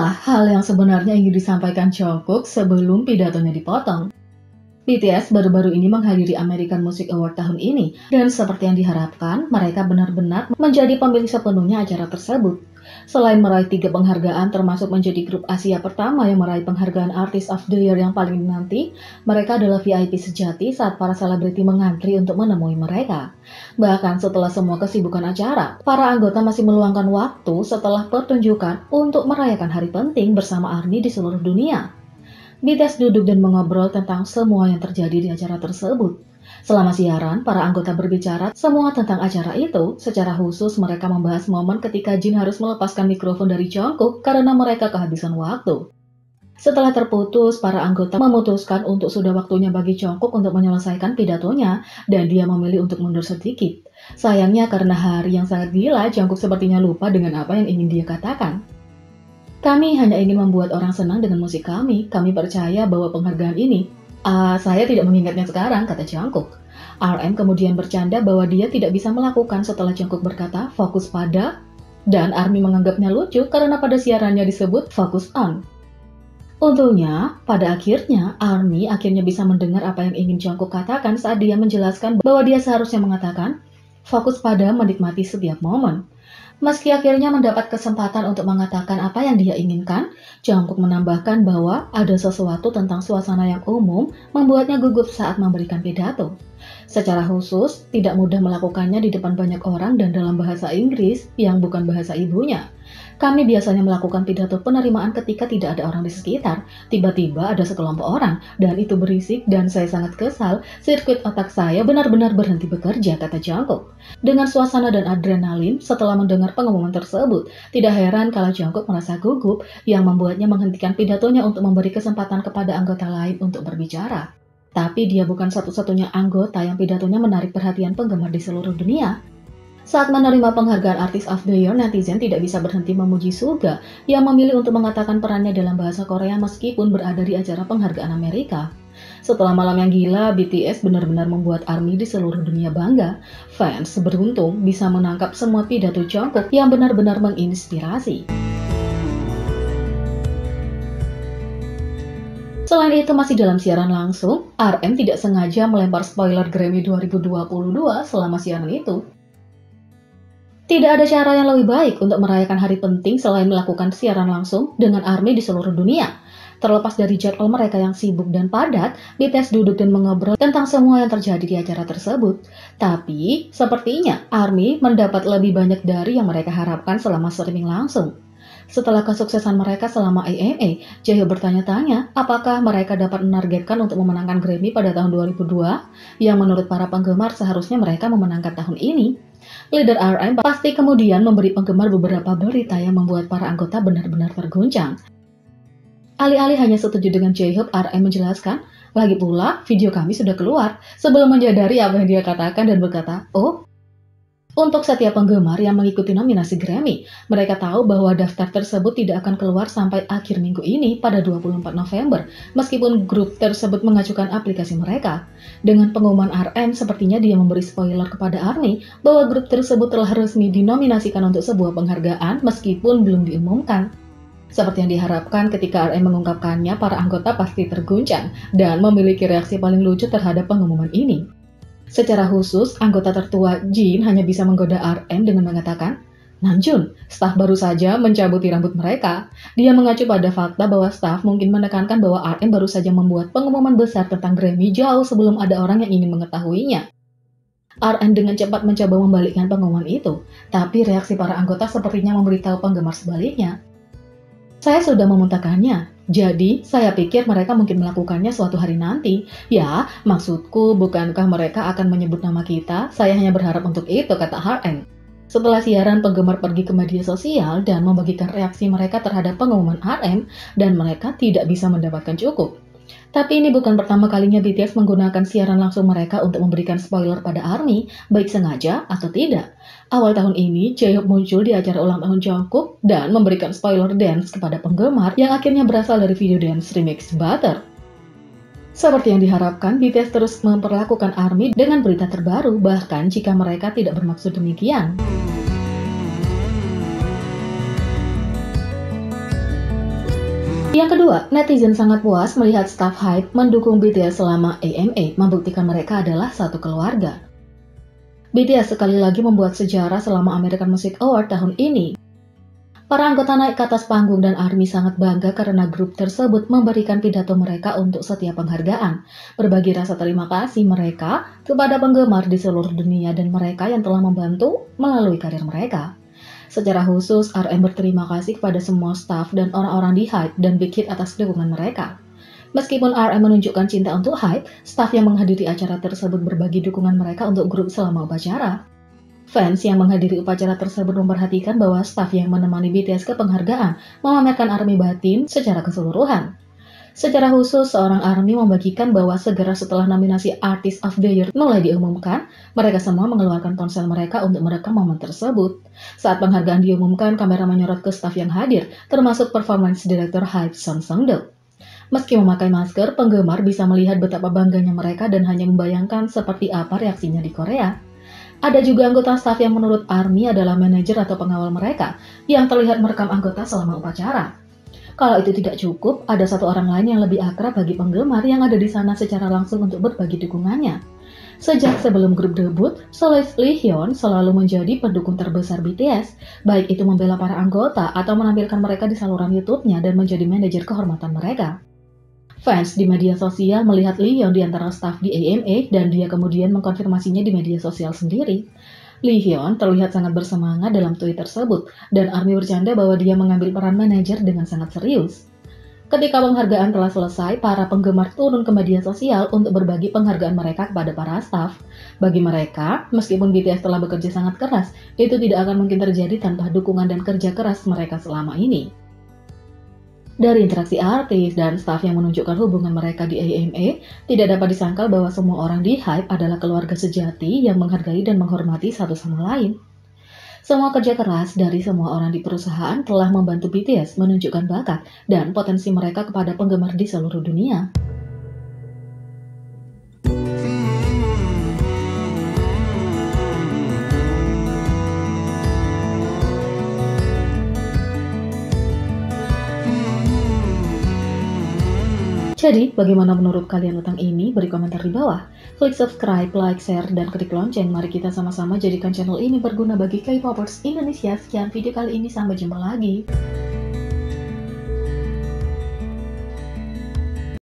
Inilah hal yang sebenarnya ingin disampaikan Jungkook sebelum pidatonya dipotong. BTS baru-baru ini menghadiri American Music Award tahun ini, dan seperti yang diharapkan, mereka benar-benar menjadi pemilik sepenuhnya acara tersebut. Selain meraih 3 penghargaan termasuk menjadi grup Asia pertama yang meraih penghargaan Artist of the Year yang paling dinanti, mereka adalah VIP sejati saat para selebriti mengantri untuk menemui mereka. Bahkan setelah semua kesibukan acara, para anggota masih meluangkan waktu setelah pertunjukan untuk merayakan hari penting bersama ARMY di seluruh dunia. BTS duduk dan mengobrol tentang semua yang terjadi di acara tersebut. Selama siaran, para anggota berbicara semua tentang acara itu. Secara khusus, mereka membahas momen ketika Jin harus melepaskan mikrofon dari Jungkook karena mereka kehabisan waktu. Setelah terputus, para anggota memutuskan untuk sudah waktunya bagi Jungkook untuk menyelesaikan pidatonya, dan dia memilih untuk mundur sedikit. Sayangnya karena hari yang sangat gila, Jungkook sepertinya lupa dengan apa yang ingin dia katakan. Kami hanya ingin membuat orang senang dengan musik kami. Kami percaya bahwa penghargaan ini, saya tidak mengingatnya sekarang, kata Jungkook. RM kemudian bercanda bahwa dia tidak bisa melakukan setelah Jungkook berkata fokus pada, dan ARMY menganggapnya lucu karena pada siarannya disebut fokus on. Untungnya, pada akhirnya, ARMY akhirnya bisa mendengar apa yang ingin Jungkook katakan saat dia menjelaskan bahwa dia seharusnya mengatakan fokus pada menikmati setiap momen. Meski akhirnya mendapat kesempatan untuk mengatakan apa yang dia inginkan, Jungkook menambahkan bahwa ada sesuatu tentang suasana yang umum membuatnya gugup saat memberikan pidato. Secara khusus, tidak mudah melakukannya di depan banyak orang dan dalam bahasa Inggris yang bukan bahasa ibunya. Kami biasanya melakukan pidato penerimaan ketika tidak ada orang di sekitar. Tiba-tiba ada sekelompok orang, dan itu berisik dan saya sangat kesal. Sirkuit otak saya benar-benar berhenti bekerja, kata Jungkook. Dengan suasana dan adrenalin setelah mendengar pengumuman tersebut, tidak heran kalau Jungkook merasa gugup yang membuatnya menghentikan pidatonya untuk memberi kesempatan kepada anggota lain untuk berbicara. Tapi dia bukan satu-satunya anggota yang pidatonya menarik perhatian penggemar di seluruh dunia. Saat menerima penghargaan Artist of the Year, netizen tidak bisa berhenti memuji Suga yang memilih untuk mengatakan perannya dalam bahasa Korea meskipun berada di acara penghargaan Amerika. Setelah malam yang gila, BTS benar-benar membuat ARMY di seluruh dunia bangga. Fans beruntung bisa menangkap semua pidato Jungkook yang benar-benar menginspirasi. Selain itu, masih dalam siaran langsung, RM tidak sengaja melempar spoiler Grammy 2022 selama siaran itu. Tidak ada cara yang lebih baik untuk merayakan hari penting selain melakukan siaran langsung dengan ARMY di seluruh dunia. Terlepas dari jadwal mereka yang sibuk dan padat, BTS duduk dan mengobrol tentang semua yang terjadi di acara tersebut. Tapi, sepertinya ARMY mendapat lebih banyak dari yang mereka harapkan selama streaming langsung. Setelah kesuksesan mereka selama AMA, Jaehyuk bertanya-tanya apakah mereka dapat menargetkan untuk memenangkan Grammy pada tahun 2002, yang menurut para penggemar seharusnya mereka memenangkan tahun ini. Leader RM pasti kemudian memberi penggemar beberapa berita yang membuat para anggota benar-benar terguncang. Alih-alih hanya setuju dengan Jaehyuk, RM menjelaskan, lagi pula video kami sudah keluar, sebelum menyadari apa yang dia katakan dan berkata, oh, untuk setiap penggemar yang mengikuti nominasi Grammy, mereka tahu bahwa daftar tersebut tidak akan keluar sampai akhir minggu ini pada 24 November, meskipun grup tersebut mengajukan aplikasi mereka. Dengan pengumuman RM, sepertinya dia memberi spoiler kepada ARMY bahwa grup tersebut telah resmi dinominasikan untuk sebuah penghargaan meskipun belum diumumkan. Seperti yang diharapkan ketika RM mengungkapkannya, para anggota pasti terguncang dan memiliki reaksi paling lucu terhadap pengumuman ini. Secara khusus, anggota tertua Jin hanya bisa menggoda RM dengan mengatakan, Namjoon, staf baru saja mencabuti rambut mereka. Dia mengacu pada fakta bahwa staf mungkin menekankan bahwa RM baru saja membuat pengumuman besar tentang Grammy jauh sebelum ada orang yang ingin mengetahuinya. RM dengan cepat mencoba membalikkan pengumuman itu, tapi reaksi para anggota sepertinya memberitahu penggemar sebaliknya. Saya sudah memuntahkannya, jadi saya pikir mereka mungkin melakukannya suatu hari nanti. Ya, maksudku bukankah mereka akan menyebut nama kita? Saya hanya berharap untuk itu, kata RM. Setelah siaran, penggemar pergi ke media sosial dan membagikan reaksi mereka terhadap pengumuman RM dan mereka tidak bisa mendapatkan cukup. Tapi ini bukan pertama kalinya BTS menggunakan siaran langsung mereka untuk memberikan spoiler pada ARMY, baik sengaja atau tidak. Awal tahun ini, Jaehyuk muncul di acara ulang tahun Jungkook dan memberikan spoiler dance kepada penggemar yang akhirnya berasal dari video dance remix Butter. Seperti yang diharapkan, BTS terus memperlakukan ARMY dengan berita terbaru, bahkan jika mereka tidak bermaksud demikian. Yang kedua, netizen sangat puas melihat staf HYBE mendukung BTS selama AMA, membuktikan mereka adalah satu keluarga. BTS sekali lagi membuat sejarah selama American Music Award tahun ini. Para anggota naik ke atas panggung dan ARMY sangat bangga karena grup tersebut memberikan pidato mereka untuk setiap penghargaan, berbagi rasa terima kasih mereka kepada penggemar di seluruh dunia dan mereka yang telah membantu melalui karir mereka. Secara khusus, RM berterima kasih kepada semua staf dan orang-orang di HYBE dan Big Hit atas dukungan mereka. Meskipun RM menunjukkan cinta untuk HYBE, staf yang menghadiri acara tersebut berbagi dukungan mereka untuk grup selama upacara. Fans yang menghadiri upacara tersebut memperhatikan bahwa staf yang menemani BTS ke penghargaan memamerkan ARMY batin secara keseluruhan. Secara khusus, seorang ARMY membagikan bahwa segera setelah nominasi Artist of the Year mulai diumumkan, mereka semua mengeluarkan ponsel mereka untuk merekam momen tersebut. Saat penghargaan diumumkan, kamera menyorot ke staf yang hadir, termasuk performance director HYBE Son Seungdo. Meski memakai masker, penggemar bisa melihat betapa bangganya mereka dan hanya membayangkan seperti apa reaksinya di Korea. Ada juga anggota staf yang menurut ARMY adalah manajer atau pengawal mereka, yang terlihat merekam anggota selama upacara. Kalau itu tidak cukup, ada satu orang lain yang lebih akrab bagi penggemar yang ada di sana secara langsung untuk berbagi dukungannya. Sejak sebelum grup debut, solois Lee Hyun selalu menjadi pendukung terbesar BTS, baik itu membela para anggota atau menampilkan mereka di saluran YouTube-nya dan menjadi manajer kehormatan mereka. Fans di media sosial melihat Lee Hyun di antara staf di AMA dan dia kemudian mengkonfirmasinya di media sosial sendiri. Lee Hyun terlihat sangat bersemangat dalam tweet tersebut, dan ARMY bercanda bahwa dia mengambil peran manajer dengan sangat serius. Ketika penghargaan telah selesai, para penggemar turun ke media sosial untuk berbagi penghargaan mereka kepada para staf. Bagi mereka, meskipun BTS telah bekerja sangat keras, itu tidak akan mungkin terjadi tanpa dukungan dan kerja keras mereka selama ini. Dari interaksi artis dan staf yang menunjukkan hubungan mereka di AMA, tidak dapat disangkal bahwa semua orang di HYBE adalah keluarga sejati yang menghargai dan menghormati satu sama lain. Semua kerja keras dari semua orang di perusahaan telah membantu BTS menunjukkan bakat dan potensi mereka kepada penggemar di seluruh dunia. Jadi, bagaimana menurut kalian tentang ini? Beri komentar di bawah. Klik subscribe, like, share, dan klik lonceng. Mari kita sama-sama jadikan channel ini berguna bagi K-popers Indonesia. Sekian video kali ini, sampai jumpa lagi.